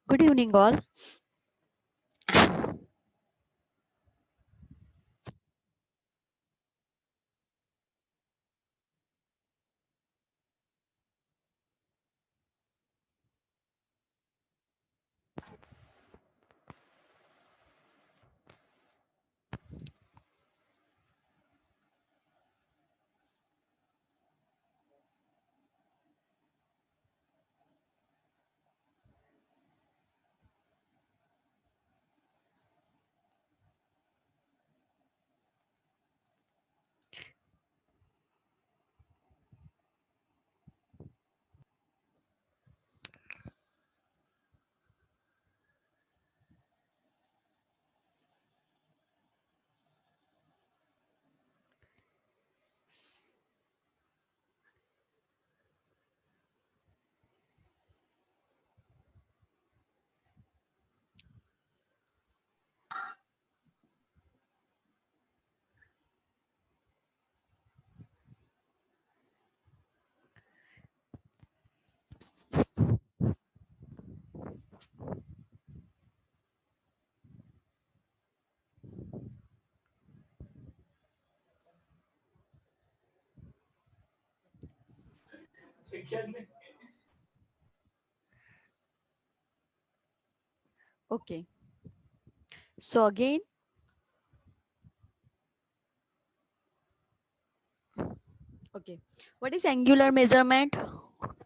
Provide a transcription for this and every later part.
Good evening, all. Okay. So again, okay. What is angular measurement?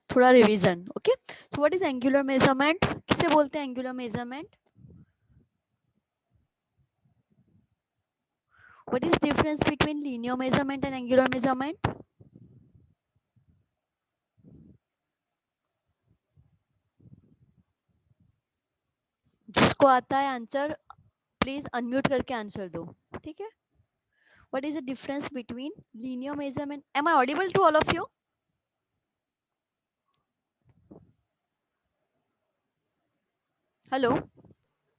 थोड़ा revision. Okay. So what is angular measurement? किसे बोलते हैं angular measurement? What is difference between linear measurement and angular measurement? जिसको आता है answer please unmute करके answer दो, ठीक है? What is the difference between linear measurement? Am I audible to all of you? Hello.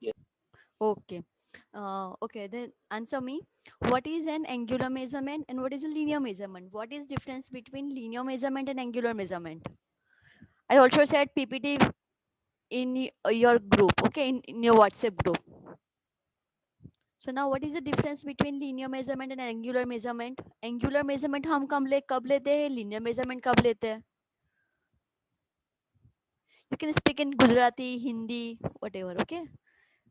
Yes. Okay. Okay, then answer me. What is an angular measurement and what is a linear measurement? What is difference between linear measurement and angular measurement? I also said PPT in your group, okay, in your WhatsApp group. So now what is the difference between linear measurement and angular measurement? Angular measurement हम कब लेते हैं, linear measurement कब लेते हैं? You can speak in Gujarati, Hindi, whatever, okay?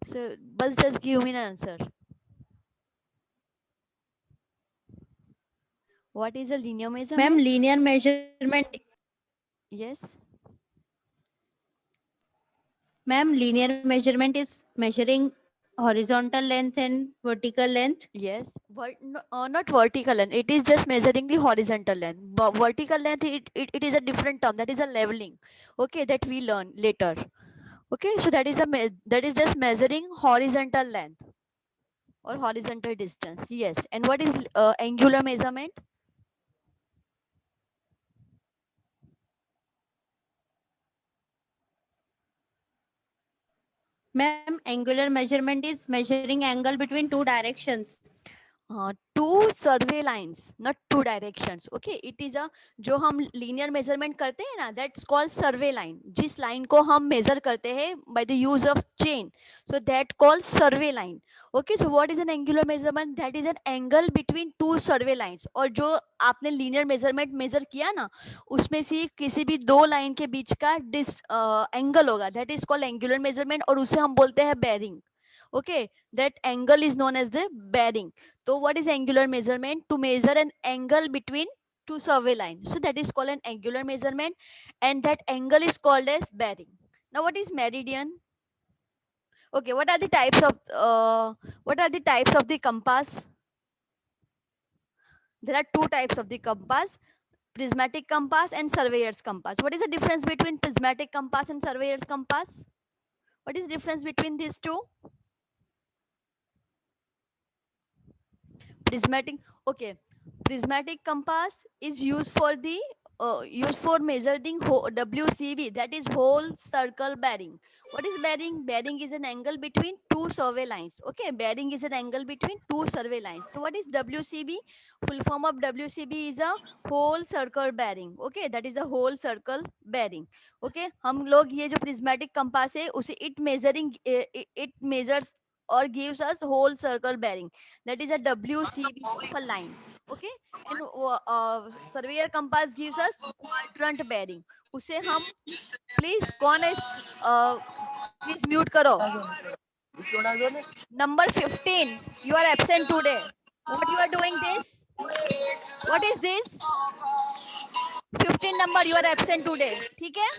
So but just give me an answer. What is a linear Ma'am, measurement? linear measurement. Yes. Ma'am, linear measurement is measuring horizontal length and vertical length. Yes, not vertical length. It is just measuring the horizontal length. Vertical length, it is a different term. That is a leveling. Okay, that we learn later. Okay, so that is that is just measuring horizontal length or horizontal distance. Yes, and what is angular measurement? Ma'am, angular measurement is measuring angle between two directions. Two survey lines, not two directions. Okay, it is a, जो हम linear measurement करते हैं ना, that's called survey line. जिस line को हम measure करते हैं by the use of chain, so that called survey line. Okay, so what is an angular measurement? That is an angle between two survey lines. और जो आपने linear measurement major किया ना, उसमें से किसी भी दो लाइन के बीच का डिस एंगल होगा, that is called angular measurement, और उसे हम बोलते हैं bearing. Okay, that angle is known as the bearing. So what is angular measurement? To measure an angle between two survey lines, so that is called an angular measurement, and that angle is called as bearing. Now what is meridian? Okay, what are the types of the compass? There are two types of the compass: prismatic compass and surveyor's compass. What is the difference between prismatic compass and surveyor's compass? What is the difference between these two? Prismatic, okay, prismatic compass is used for measuring WCB, that is whole circle bearing. What is bearing? Bearing is an angle between two survey lines. Okay, bearing is an angle between two survey lines. So what is WCB? Full form of WCB is a whole circle bearing. Okay, that is a whole circle bearing. Okay, हम लोग ये जो prismatic compass है उसे it measures or gives us whole circle bearing, that is a WCB of a line. Okay, and surveyor compass gives us quadrant bearing. उसे हम, please कौन है, प्लीज म्यूट करो. Number 15, you are absent today. What you are doing this? What is this? 15 number, you are absent today. ठीक है.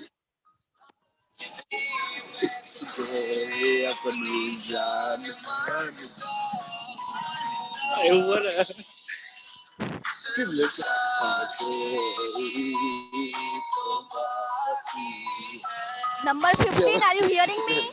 Number 15, are you hearing me?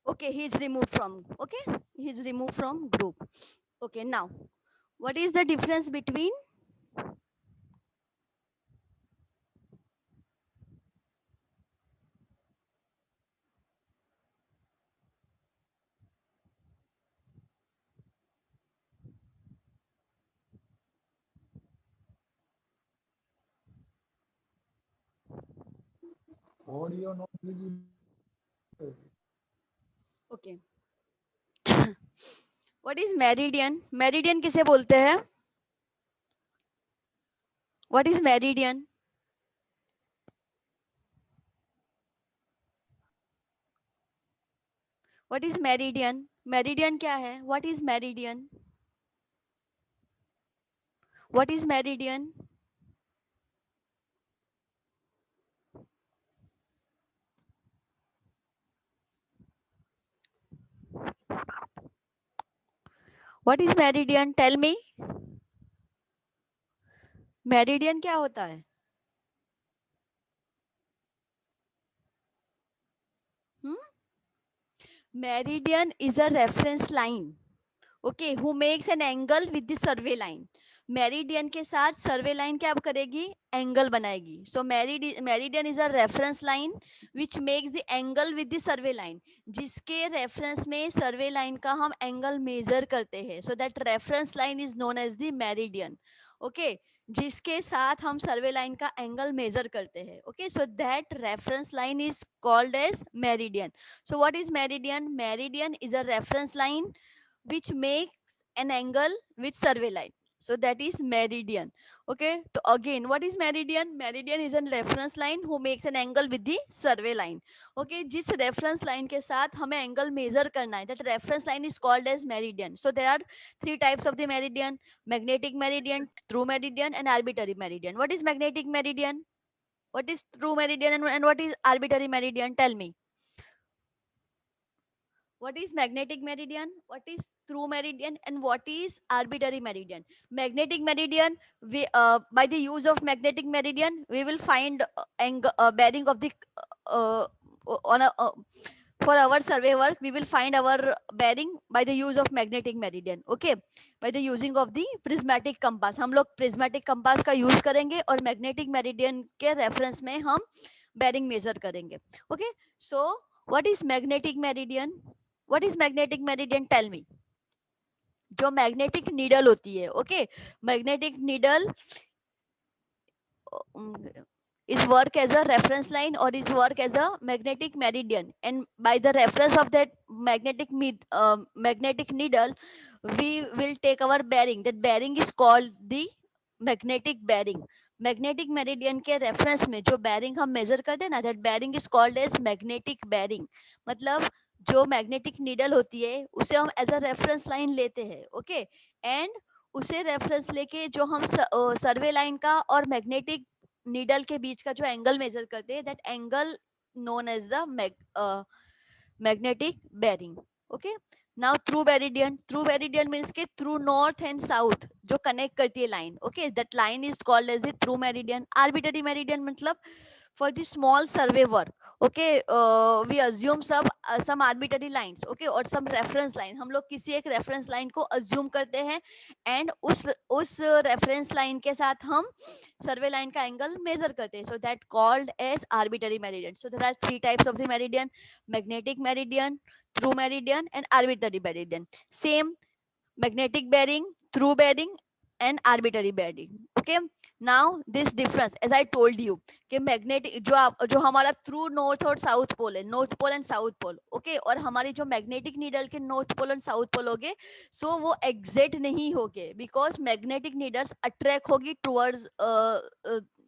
Okay, he is removed from, okay, he is removed from group. Okay, now what is the difference between okay. What is meridian? Meridian किसे बोलते हैं? What is meridian? What is meridian? Meridian क्या है? What is meridian? What is meridian? What is meridian? Tell me. Meridian क्या होता है? Meridian is a reference line. Okay, who makes an angle with the survey line. Meridian के साथ survey line क्या करेगी? Angle बनाएगी. So meridian is a reference line which makes the angle with the survey line, जिसके reference में survey line का हम angle measure करते हैं. So that reference line is known as the meridian. Okay, जिसके साथ हम सर्वे लाइन का एंगल मेजर करते हैं. Okay, so that reference line is called as meridian. So what is meridian? Meridian is a reference line which makes an angle with survey line. So that is meridian. Okay, so again, what is meridian? Meridian is a reference line who makes an angle with the survey line. Okay, जिस reference line के साथ हमें angle measure करना है, that reference line is called as meridian. So there are three types of the meridian: magnetic meridian, true meridian, and arbitrary meridian. What is magnetic meridian? What is true meridian, and what is arbitrary meridian? Tell me. What is magnetic meridian? What is true meridian? And what is arbitrary meridian? Magnetic meridian, we by the use of magnetic meridian we will find bearing of the on a for our survey work we will find our bearing by the use of magnetic meridian. Okay, by the using of the prismatic compass. हम लोग prismatic compass का use करेंगे और magnetic meridian के reference में हम bearing measure करेंगे. Okay, so what is magnetic meridian? What is magnetic meridian? Tell me. जो मैग्नेटिक नीडल होती है, okay, magnetic needle is work as a reference line or is work as a magnetic meridian, and by the reference of that magnetic needle we will take our bearing. That bearing is called the magnetic bearing. Magnetic meridian के reference में जो bearing हम measure करते हैं ना, that bearing is called as magnetic bearing. मतलब जो magnetic needle होती है उसे हम एज अ रेफरेंस लाइन लेते हैं. ओके, एंड उसे रेफरेंस लेके जो हम सर्वे लाइन का और मैग्नेटिक नीडल के बीच का जो एंगल मेजर करते हैं, that angle known as the magnetic bearing. Okay, now through meridian means के थ्रू नॉर्थ एंड साउथ जो कनेक्ट करती है line. Okay, that line is called as a through meridian. Arbitrary meridian मतलब for the small survey work. Okay, we assume some arbitrary lines. Okay, or some reference line. हम लोग किसी एक reference line को assume करते हैं and उस reference line के साथ हम survey line का angle measure करते हैं. So that called as arbitrary meridian. So there are three types of the meridian: magnetic meridian, through meridian, and arbitrary meridian. Same magnetic bearing, through bearing, and arbitrary bearing. Okay, now this difference as I told you कि magnetic जो हमारा true north और south pole है, north pole and south pole. Okay, और हमारी जो magnetic needle के north pole and south pole होगे, सो वो एग्जैक्ट नहीं होगे बिकॉज मैग्नेटिक नीडल्स अट्रैक्ट होगी टुवर्ड्स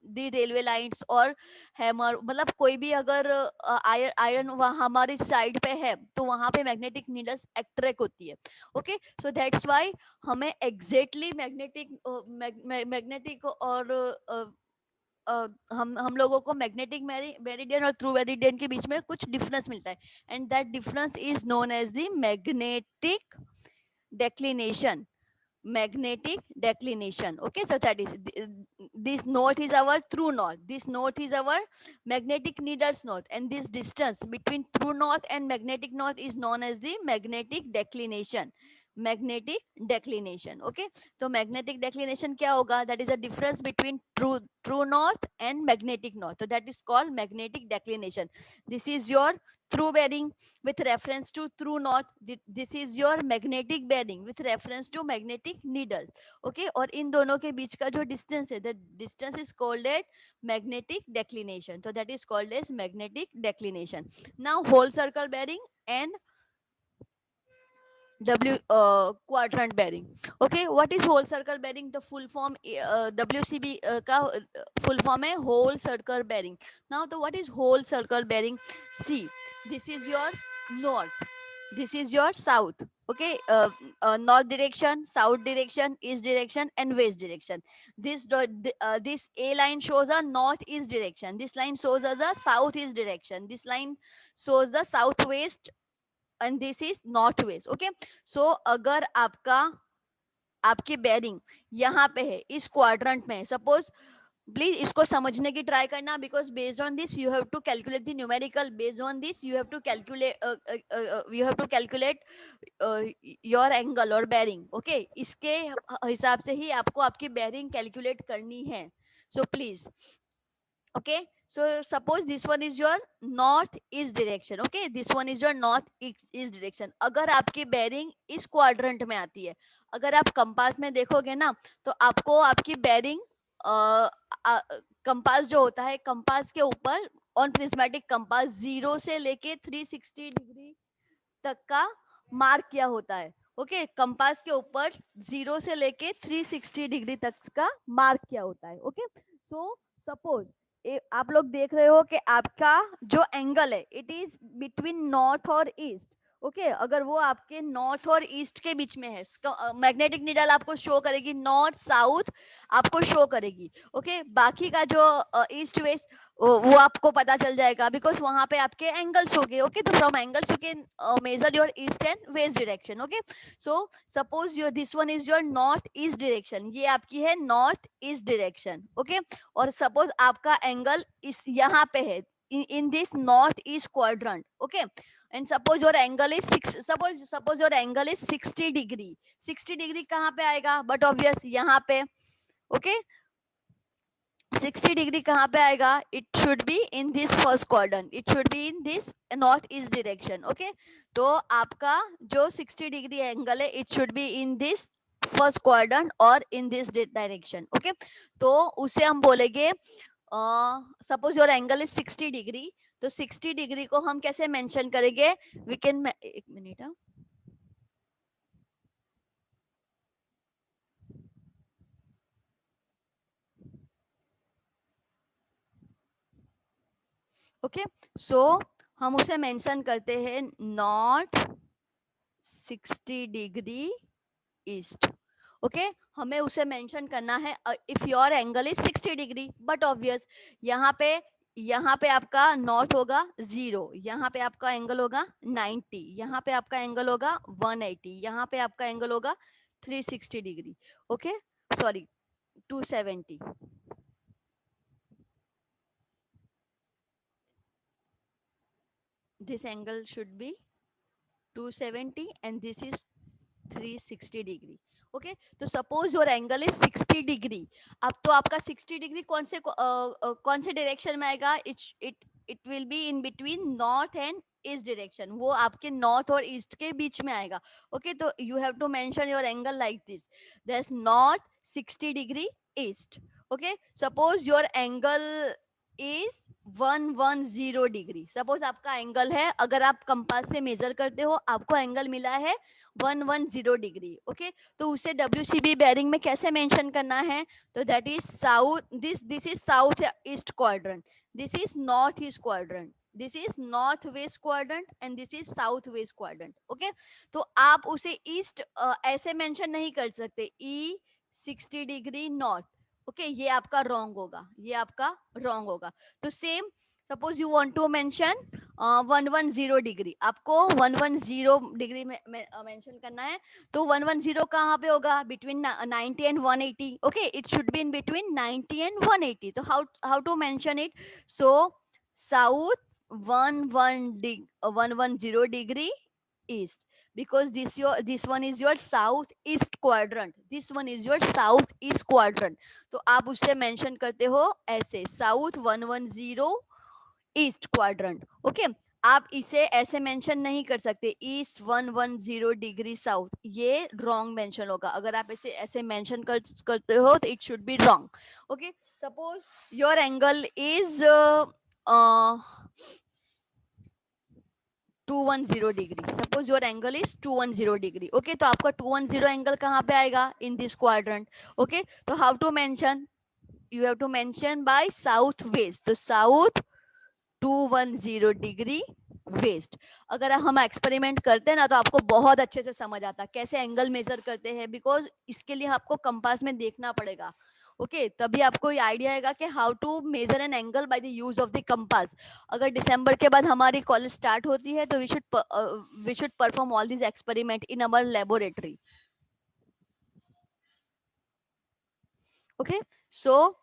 दी रेलवे लाइंस और हैमर. मतलब कोई भी अगर आयरन वहाँ हमारी साइड पे है तो वहां पे मैग्नेटिक नीडल्स अट्रैक्ट होती है. ओके, सो दैट्स वाई हमें एग्जैक्टली मैग्नेटिक और हम लोगों को मैग्नेटिक मेरिडियन और थ्रू मेरिडियन के बीच में कुछ डिफरेंस मिलता है, and that difference is known as the magnetic declination. Magnetic declination. Okay, so that is this north is our true north, this north is our magnetic needles north, and this distance between true north and magnetic north is known as the magnetic declination. Magnetic declination. Okay, तो magnetic declination क्या होगा? That is a difference between true north and magnetic north, so that is called magnetic declination. This is your true bearing with reference to true north. This is your magnetic bearing with reference to magnetic needle. Okay, और इन दोनों के बीच का जो distance है, the distance is called as magnetic declination. So that is called as magnetic declination. Now whole circle bearing and quadrant bearing. Okay, what is whole circle bearing? The full form WCB का full form है whole circle bearing. Now the what is whole circle bearing? See, this is your north, this is your south. Okay, north direction, south direction, east direction, and west direction. This this A line shows a northeast direction, this line shows us a southeast direction, this line shows the southwest, and this is north west. Okay, so अगर आपकी bearing यहाँ पे है, इस quadrant में है, suppose, please इसको समझने की ट्राई करना, because based on this you have to calculate the numerical, based on this you have to calculate your angle और बेरिंग. ओके, इसके हिसाब से ही आपको आपकी बेरिंग कैलकुलेट करनी है. So please, okay, so suppose this one is your north east direction. Okay, this one is your north east direction. अगर आपकी बेरिंग इस क्वाड्रेंट में आती है, अगर आप कंपास में देखोगे ना, तो आपको आपकी बेरिंग कंपास जो होता है, कंपास के ऊपर ऑन प्रिज्मेटिक कंपास 0 से लेके 360 डिग्री तक का मार्क किया होता है. ओके, कंपास के ऊपर 0 से लेके 360 डिग्री तक का मार्क किया होता है. ओके, सो सपोज आप लोग देख रहे हो कि आपका जो एंगल है, इट इज बिटवीन नॉर्थ और ईस्ट. ओके, अगर वो आपके नॉर्थ और ईस्ट के बीच में है, मैग्नेटिक नीडल आपको शो करेगी नॉर्थ साउथ, आपको शो करेगी. ओके, बाकी का जो ईस्ट वेस्ट वो आपको पता चल जाएगा, बिकॉज वहां पे आपके एंगल्स हो गए. ओके, तो from angles you can measure your east and west direction. Okay, so suppose your this one is your north east direction, ये आपकी है नॉर्थ ईस्ट डायरेक्शन. ओके, और सपोज आपका एंगल इस यहाँ पे है, in this northeast quadrant. Okay, and suppose your angle is suppose your angle is 60 degree. 60 degree कहाँ पे आएगा? But obvious यहाँ पे. Okay, 60 degree कहाँ पे आएगा? It should be in this first quadrant. It should be in this north east direction. Okay, तो आपका जो 60 degree angle है, it should be in this first quadrant or in this direction. Okay, तो उसे हम बोलेंगे suppose your angle is 60 degree, तो 60 degree को हम कैसे मेंशन करेंगे? वी कैन, एक मिनट, ओके, सो हम उसे मेंशन करते हैं नॉट 60 डिग्री ईस्ट. ओके, हमें उसे मेंशन करना है if your angle is 60 degree. But obvious यहाँ पे आपका नॉर्थ होगा 0, यहाँ पे आपका एंगल होगा 90, यहाँ पे आपका एंगल होगा 180, यहाँ पे आपका एंगल होगा 360 degree. Okay, sorry 270. This angle should be 270 and this is 360 degree. Okay, तो suppose your angle is 60 degree. अब तो आपका 60 डिग्री कौन से डायरेक्शन में आएगा? It will B in between north and east direction. वो आपके नॉर्थ और ईस्ट के बीच में आएगा. ओके, तो you have to mention your angle like this, that's not 60 degree east. Okay, suppose your angle is 110 degree. Suppose आपका angle है, अगर आप कंपास से मेजर करते हो, आपको एंगल मिला है 110 डिग्री. ओके, तो उसे WCB बेयरिंग में कैसे मेंशन करना है? तो that is south, this is south east quadrant, this is north east quadrant, this is north west quadrant and this is south west quadrant. Okay, तो आप उसे ईस्ट ऐसे मेंशन नहीं कर सकते, ई 60 डिग्री नॉर्थ. ओके, ये आपका रॉन्ग होगा, ये आपका रॉन्ग होगा. तो same, suppose you want to mention 110 degree, आपको 110 डिग्री में मेंशन करना है. तो 110 कहाँ पे होगा? Between 90 and 180. Okay, it should be in between 90 and 180. तो how to mention it? So south 110 degree east, because this one is your southeast quadrant, this one is your southeast quadrant. तो आप उससे मेंशन करते हो ऐसे, south 110 east quadrant. Okay, आप इसे ऐसे मेंशन नहीं कर सकते, ईस्ट 110 डिग्री साउथ, ये रॉन्ग मेंशन होगा. अगर आप इसे ऐसे मेंशन करते हो तो it should be wrong. Okay, suppose your angle is 210 degree. Suppose your angle is 210 degree. Okay, तो आपका 210 एंगल कहाँ पे आएगा? In this quadrant. ओके, तो how to mention? You have to mention by south west. तो south 210 degree west. अगर हम experiment करते हैं ना, तो आपको बहुत अच्छे से समझ आता है कैसे एंगल मेजर करते हैं, बिकॉज इसके लिए आपको कंपास में देखना पड़ेगा. ओके, तभी आपको ये आइडिया आएगा कि how to measure an angle by the use of the compass. अगर दिसंबर के बाद हमारी कॉलेज स्टार्ट होती है, तो we should perform all this experiment in our laboratory. Okay, so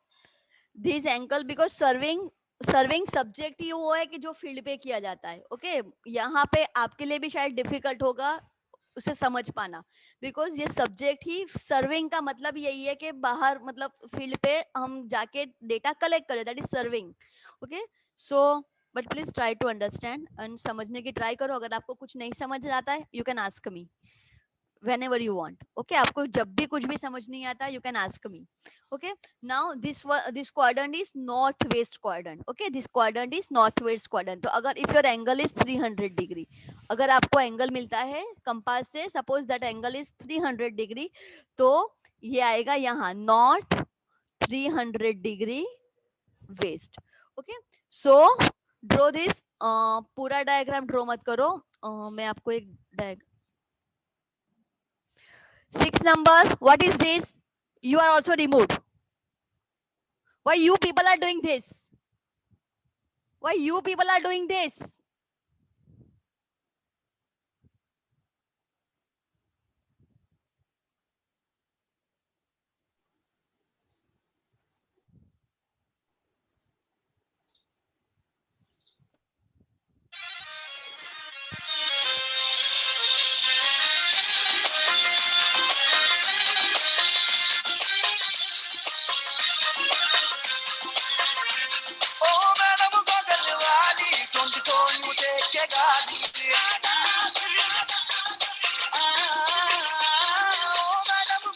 this angle, because surveying subject ही वो है कि जो फील्ड पे किया जाता है. ओके, यहाँ पे आपके लिए भी शायद डिफिकल्ट होगा उसे समझ पाना, बिकॉज ये सब्जेक्ट ही, सर्विंग का मतलब यही है कि बाहर, मतलब फील्ड पे हम जाके डेटा कलेक्ट करें, that is surveying. Okay, so but please try to understand and समझने की ट्राई करो. अगर आपको कुछ नहीं समझ आता है, you can ask me whenever you want. Okay, आपको जब भी कुछ भी समझ नहीं आता, you can ask me. Okay, now this quadrant is northwest quadrant. Okay, this quadrant is northwest quadrant. तो अगर if your angle is 300 degree, अगर आपको एंगल मिलता है कंपास से, suppose that angle is 300 degree, तो ये आएगा यहाँ north 300 degree west. Okay, so draw this. पूरा डायग्राम ड्रॉ मत करो, मैं आपको एक diagram. 6 number, what is this? You are also removed. Why you people are doing this? Why you people are doing this? तुमको यूं देख के गाली मैडम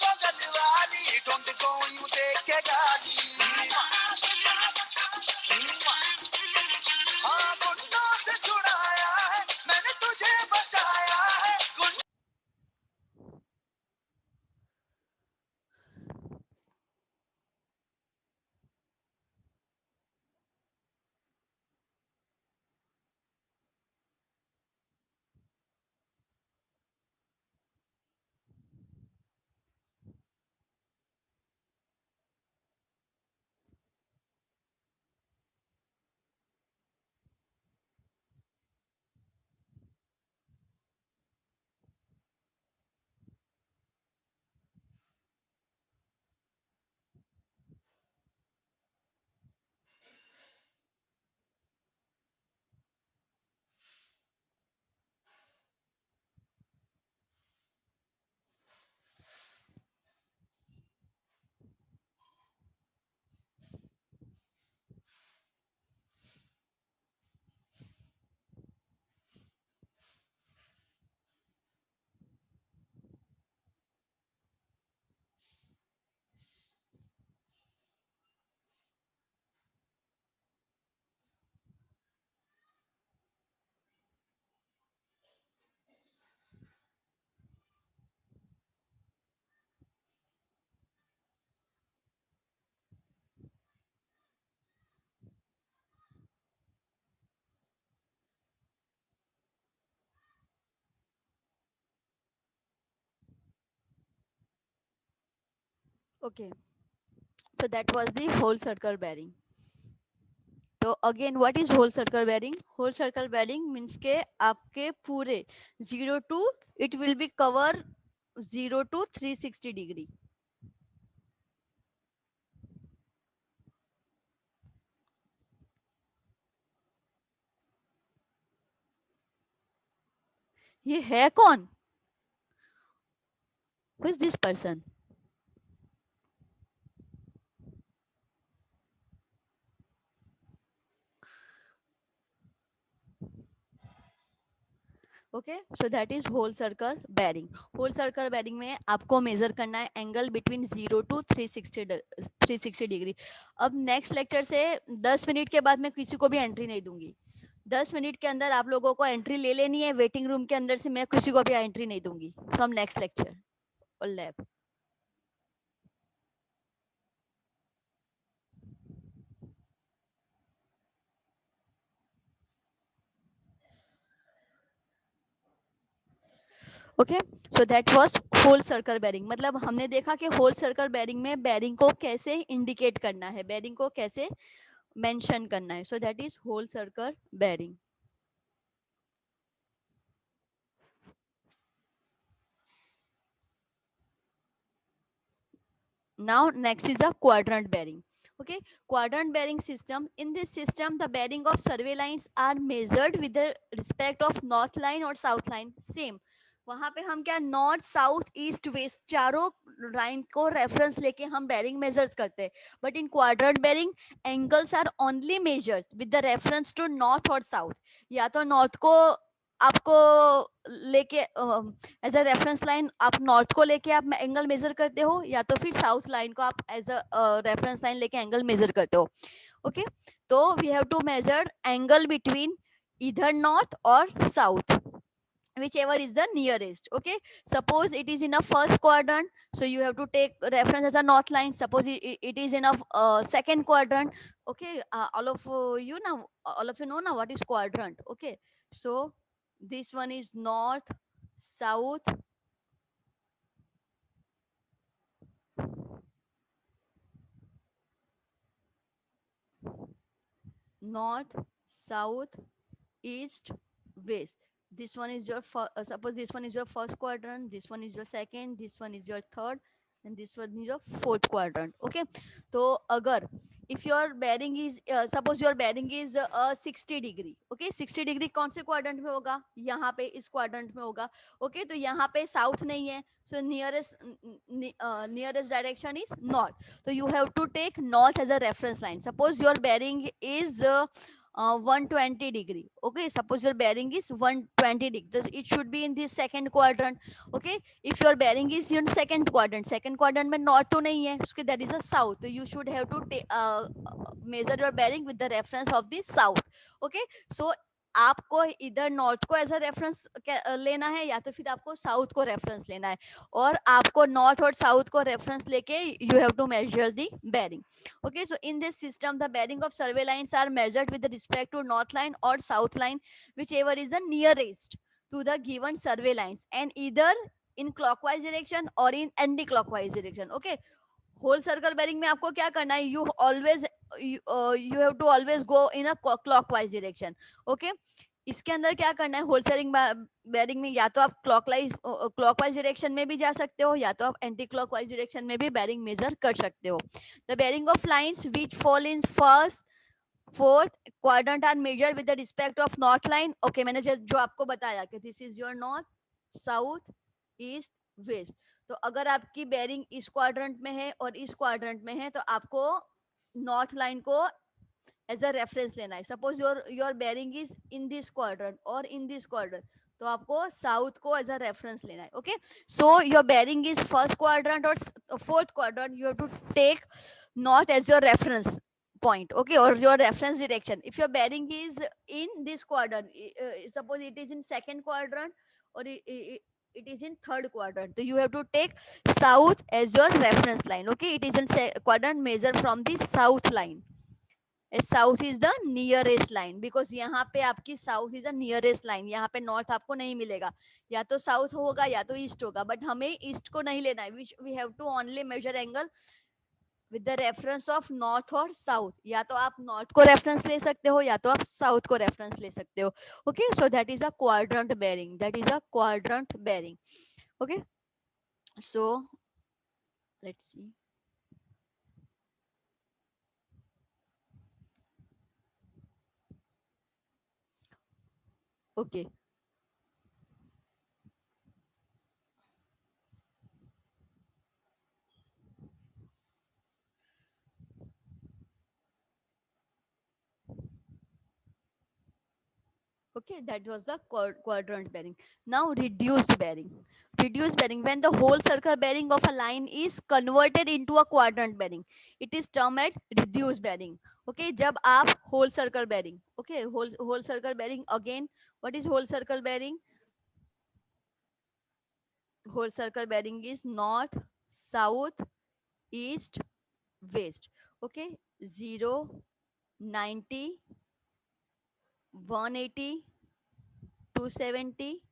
बगल वाली तुमको यूं देख के गाली हाँ गुंडों से छुड़ाया है मैंने तुझे बचाया है Okay, so that was the whole circle bearing. तो again what is whole circle bearing? Whole circle bearing means के आपके पूरे 0 to it will be cover 0 to 360 degree. ये है कौन? Who is this person? Okay, so that is whole circle bearing. Whole circle bearing में आपको measure करना है एंगल बिटवीन 0 to 360 डिग्री. अब नेक्स्ट लेक्चर से 10 मिनट के बाद मैं किसी को भी एंट्री नहीं दूंगी. 10 मिनट के अंदर आप लोगों को एंट्री ले लेनी है वेटिंग रूम के अंदर से. मैं किसी को भी एंट्री नहीं दूंगी फ्रॉम नेक्स्ट लेक्चर और lab. Okay, so that was whole circle bearing. मतलब हमने देखा कि होल सर्कल बेरिंग में बेरिंग को कैसे इंडिकेट करना है, बेरिंग को कैसे मेंशन करना है. So that is whole circle bearing. Now next is a quadrant bearing. Okay, quadrant bearing system. In this system the bearing of survey lines are measured with the respect of north line or south line. Same, वहां पे हम क्या north south east west चारों line को reference लेके हम bearing measures करते हैं. But in quadrant bearing angles are only measured with the reference to north और साउथ. या तो नॉर्थ को आपको लेके एज अ रेफरेंस लाइन आप नॉर्थ को लेके आप एंगल मेजर करते हो, या तो फिर साउथ लाइन को आप एज अ रेफरेंस लाइन लेके एंगल मेजर करते हो. ओके, तो we have to measure angle between इधर नॉर्थ और south, whichever is the nearest. Okay, suppose it is in a first quadrant, so you have to take reference as a north line. Suppose it is in a second quadrant. Okay, all of you know now what is quadrant. Okay, so this one is north, south, north, south, east, west. This one is your suppose this one is your first quadrant, this one is your second, this one is your third, and this one is your fourth quadrant. Okay, तो अगर if your bearing is suppose your bearing is 60 degree. Okay, 60 degree कौन से quadrant में होगा? यहाँ पे इस quadrant में होगा. Okay, तो यहाँ पे साउथ नहीं है, so nearest direction is north. So you have to take north as a reference line. Suppose your bearing is 120 degree. Okay, suppose your bearing is 120 degree, so it should be in this second quadrant. Okay, if your bearing is in second quadrant में north तो नहीं है, उसके that is a south, so you should have to measure your bearing with the reference of the south. Okay, so आपको इधर north को as a reference लेना है या तो फिर आपको साउथ को रेफरेंस लेना है, और आपको नॉर्थ और साउथ को रेफरेंस लेके you have to measure the bearing. Okay, so in this system the bearing of survey lines are measured with respect to north line or south line, whichever is the nearest to the given survey lines, and either in clockwise direction or in anti-clockwise direction. Okay, whole circle bearing में आपको क्या करना है, you always you have to always go in a clockwise direction. Okay, इसके अंदर क्या करना है, होल सेरिंग बेरिंग में या तो आप क्लॉकवाइज डायरेक्शन में भी जा सकते हो या तो आप एंटी क्लॉकवाइज डायरेक्शन में भी बेरिंग मेजर कर सकते हो. The bearing of lines which fall in first fourth quadrant are measured with the respect of north line. Okay, मैंने जो आपको बताया कि this is your north, south, east, west. तो अगर आपकी बेरिंग इस क्वाड्रेंट में है और इस क्वाड्रेंट में है तो आपको नॉर्थ लाइन को एज अ रेफरेंस लेना है. Suppose your bearing is in this quadrant और इन दिस क्वाड्रेंट, तो आपको साउथ को एज अ रेफरेंस लेना है. Okay, so your bearing is first quadrant और fourth quadrant, you have to take north as your reference point. Okay, or your reference direction. If your bearing is in this quadrant, suppose it is in second quadrant or it is in third quadrant, so you have to take south as your reference line. Okay, it is in quadrant, measure from the south line. South is the nearest line, because यहाँ पे आपकी south is the nearest line. यहाँ पे north आपको नहीं मिलेगा, या तो साउथ होगा या तो ईस्ट होगा, बट हमें ईस्ट को नहीं लेना है. We have to only measure angle with the reference of north और साउथ. या तो आप नॉर्थ को रेफरेंस ले सकते हो या तो आप साउथ को रेफरेंस ले सकते हो. Okay, so that is a quadrant bearing, that is a quadrant bearing. Okay, so let's see. Okay, okay, that was the quadrant bearing. Now reduced bearing. Reduced bearing, when the whole circle bearing of a line is converted into a quadrant bearing, it is termed as reduced bearing. Okay, जब आप whole circle bearing, okay, whole circle bearing, again, what is whole circle bearing? Whole circle bearing is north, south, east, west. Okay, 0, 90, 180, 270,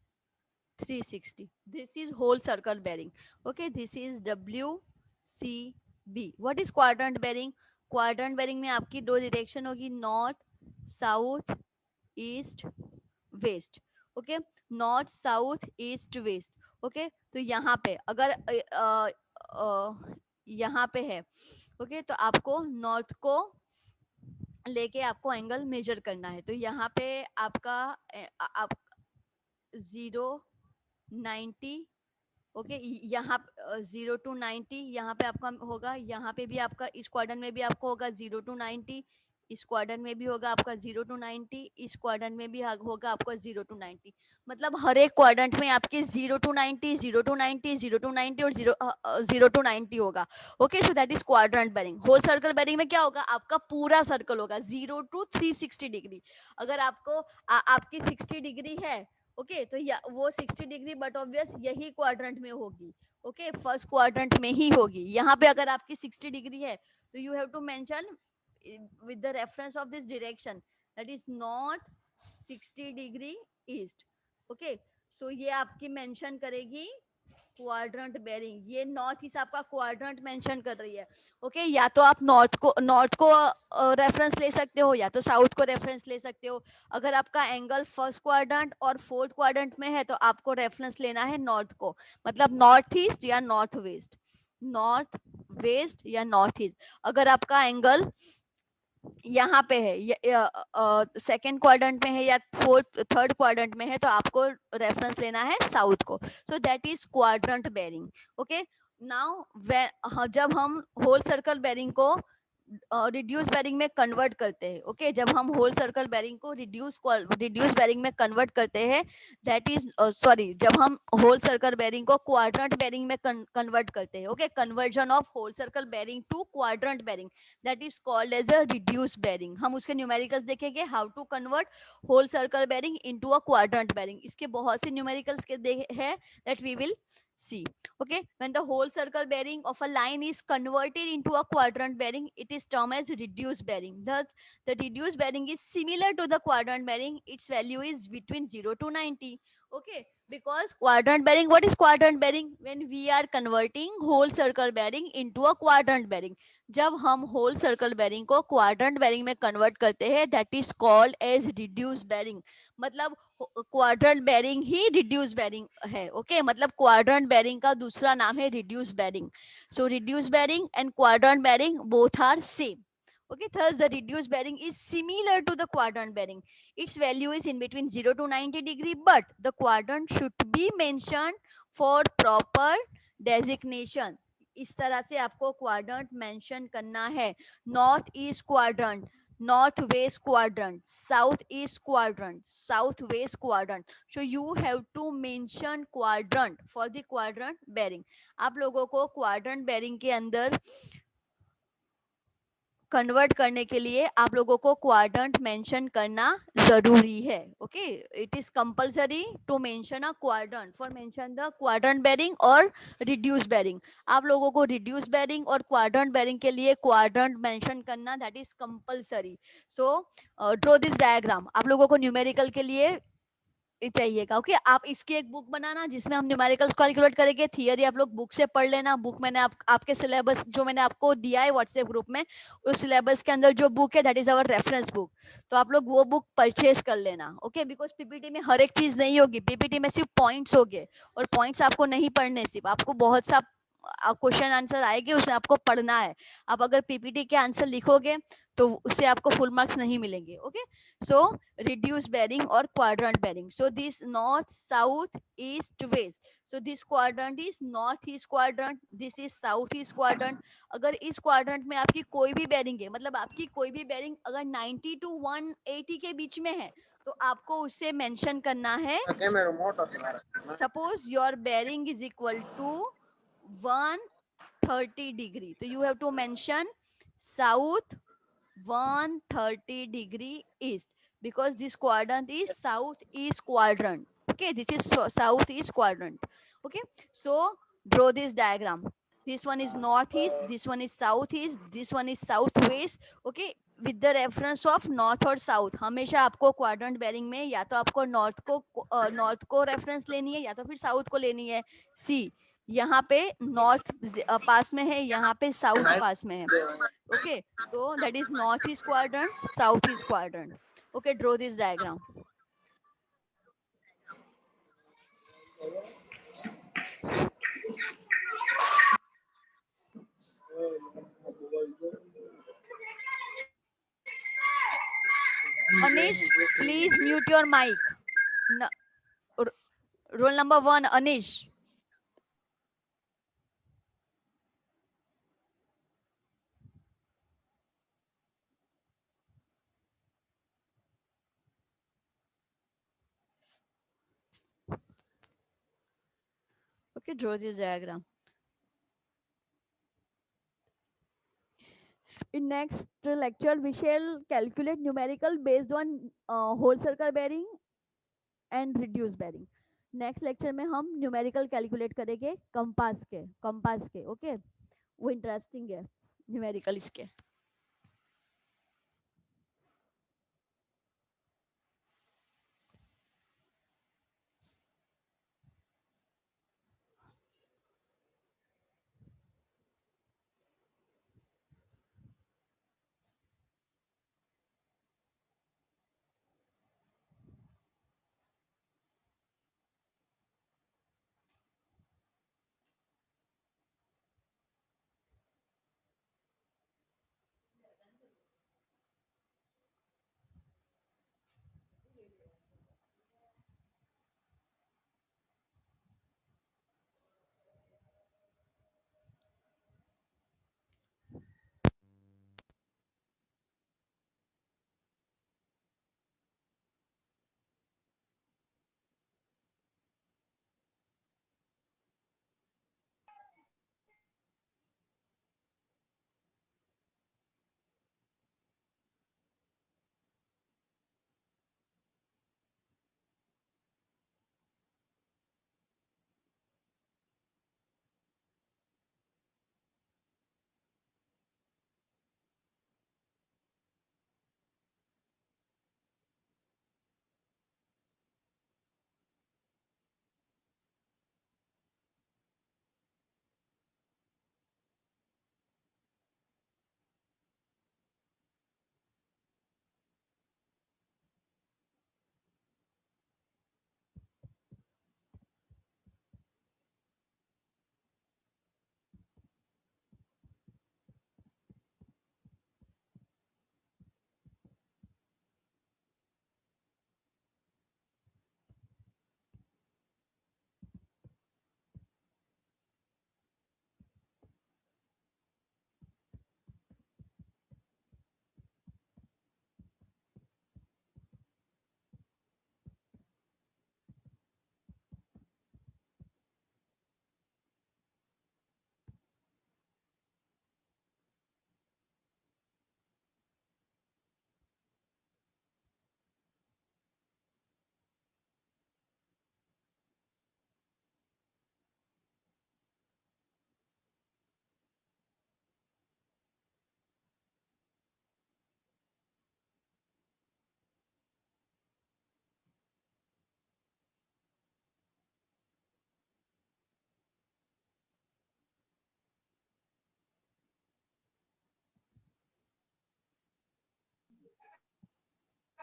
360. This is whole circle bearing. Okay, this is WCB. What is quadrant bearing? Quadrant bearing में आपकी दो direction होगी, north, south, east, west. Okay, north, south, east, west. Okay, तो यहाँ पे अगर यहाँ पे है, ओके, तो आपको नॉर्थ को लेके आपको एंगल मेजर करना है. तो यहाँ पे आपका आप 0, 90, ओके, यहाँ 0 to 90 यहाँ पे आपका होगा. यहाँ पे भी आपका इस क्वाड्रेंट में भी आपको होगा 0 to 90, इस क्वाड्रेंट में भी होगा आपका 0 to 90, इस क्वाड्रेंट में भी होगा आपका 0 to 90. मतलब हर एक क्वाड्रेंट में आपके 0 to 90, 0 to 90, 0 to 90 और 0 to 90 होगा. Okay, so that is quadrant bearing. Whole circle bearing में क्या होगा, आपका पूरा सर्कल होगा 0 to 360 डिग्री. अगर आपको आपकी 60 डिग्री है, ओके, तो वो 60 डिग्री बट ऑब्वियस यही क्वाड्रेंट में होगी. ओके, फर्स्ट क्वाड्रेंट में ही होगी. यहाँ पे अगर आपकी 60 डिग्री है तो you have to mention with the reference of this direction, that is north, 60 degree east. Okay, so ये आपकी मेंशन करेगी क्वाड्रेंट बेरिंग. ये नॉर्थ ईस्ट आपका क्वाड्रेंट मेंशन कर रही है. ओके, या तो आप नॉर्थ को रेफरेंस ले सकते हो या तो साउथ को रेफरेंस ले सकते हो. अगर आपका एंगल फर्स्ट क्वाड्रेंट और फोर्थ क्वाड्रेंट में है तो आपको रेफरेंस लेना है नॉर्थ को, मतलब नॉर्थ ईस्ट या नॉर्थ वेस्ट, नॉर्थ वेस्ट या नॉर्थ ईस्ट. अगर आपका एंगल यहाँ पे है, सेकेंड क्वाड्रेंट में है या थर्ड क्वाड्रेंट में है तो आपको रेफरेंस लेना है साउथ को. So that is quadrant bearing. Okay, now जब हम होल सर्कल बेरिंग को रिड्यूस बेरिंग में कन्वर्ट करते हैं। ओके जब हम होल सर्कल बेरिंग को रिड्यूस बेरिंग में कन्वर्ट करते हैं, दैट इज सॉरी, जब हम होल सर्कल बेरिंग को क्वाड्रेंट बेरिंग में कन्वर्ट करते हैं, okay conversion of whole circle bearing to quadrant bearing, that is called as a reduce bearing. हम उसके न्यूमेरिकल्स देखेंगे, how to convert whole circle bearing into a quadrant bearing. इसके बहुत से न्यूमेरिकल्स के है that we will see. Okay, when the whole circle bearing of a line is converted into a quadrant bearing, it is termed as reduced bearing. Thus the reduced bearing is similar to the quadrant bearing. Its value is between 0 to 90. Okay, because quadrant bearing, what is quadrant bearing? When we are converting whole circle bearing into a quadrant bearing, जब हम whole circle bearing को quadrant bearing में convert करते हैं, that is called as reduced bearing. मतलब quadrant bearing ही reduce bearing है। Okay मतलब क्वाड्रेंट बेरिंग का दूसरा नाम है reduce bearing. So reduce bearing and quadrant bearing both are same. Okay, thus the reduced bearing is similar to the quadrant bearing. Its value is in between 0 to 90 degree, but the quadrant should be mentioned for proper designation. इस तरह से आपको quadrant mention करना है। North east quadrant, northwest quadrant, southeast quadrant, southwest quadrant. So you have to mention quadrant for the quadrant bearing. आप लोगों को quadrant bearing के अंदर कन्वर्ट करने के लिए आप लोगों को क्वाड्रेंट मेंशन करना जरूरी है। Okay it is compulsory to mention a quadrant for mention the quadrant bearing और रिड्यूस बेरिंग। आप लोगों को रिड्यूस बेरिंग और क्वाड्रेंट बेरिंग के लिए क्वाड्रेंट मेंशन करना that is compulsory. So draw this diagram. आप लोगों को न्यूमेरिकल के लिए चाहिएगा। ओके आप इसकी एक बुक बनाना जिसमें हम न्यूमेरिकल्स कैलकुलेट करेंगे। थियरी आप लोग बुक से पढ़ लेना। बुक मैंने आपके सिलेबस जो मैंने आपको दिया है व्हाट्सएप ग्रुप में, उस सिलेबस के अंदर जो बुक है that is our reference book. तो आप लोग वो बुक परचेज कर लेना। ओके बिकॉज पीपीटी में हर एक चीज नहीं होगी। पीपीटी में सिर्फ पॉइंट्स होंगे और पॉइंट्स आपको नहीं पढ़ने, सिर्फ आपको बहुत सा क्वेश्चन आंसर आएंगे, उसमें आपको पढ़ना है। आप अगर पीपीटी के आंसर लिखोगे तो उससे आपको फुल मार्क्स नहीं मिलेंगे। Okay so reduced bearing or quadrant bearing. So this north, south, east, west. So this quadrant is northeast quadrant. This is southeast quadrant. अगर इस quadrant में आपकी कोई भी bearing है, मतलब आपकी कोई भी bearing अगर 90 to 180 के बीच में है, तो आपको उससे मेंशन करना है। Suppose your bearing is equal to 130 degree, तो you have to mention south 130 degree east, because this quadrant is southeast quadrant. Okay this is southeast quadrant. Okay so draw this diagram. This one is northeast, this one is southeast, this one is southwest. Okay with the reference of north और south, हमेशा आपको quadrant bearing में या तो आपको north को reference लेनी है या तो फिर साउथ को लेनी है। सी यहाँ पे नॉर्थ पास में है, यहाँ पे साउथ पास में है। Okay so that is northeast quadrant, southeast quadrant. Okay draw this diagram. Anish please mute your mic. Roll number 1 Anish. Okay draw this diagram. In next lecture we shall calculate numerical based on whole circle bearing and reduced bearing. Next lecture में हम numerical calculate करेंगे compass के। Okay वो interesting है numerical इसके।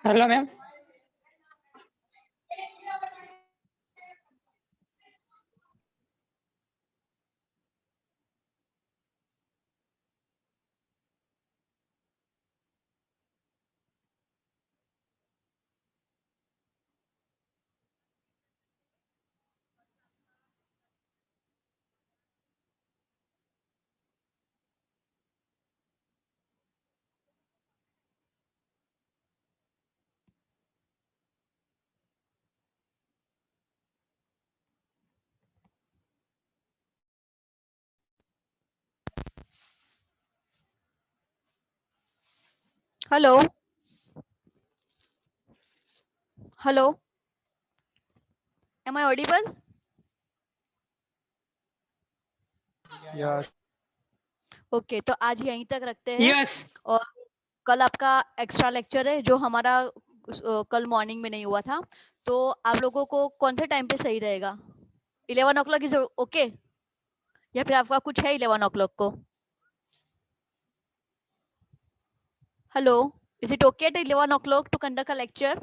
Hello ma'am. Hello. Hello. Am I audible? Yes okay, तो आज यहीं तक रखते हैं। यस और कल आपका एक्स्ट्रा लेक्चर है जो हमारा कल मॉर्निंग में नहीं हुआ था। तो आप लोगों को कौन से टाइम पे सही रहेगा? 11 o'clock इज ओके, या फिर आपका कुछ है 11 o'clock को? Hello, is it okay at 11 o'clock to conduct a lecture?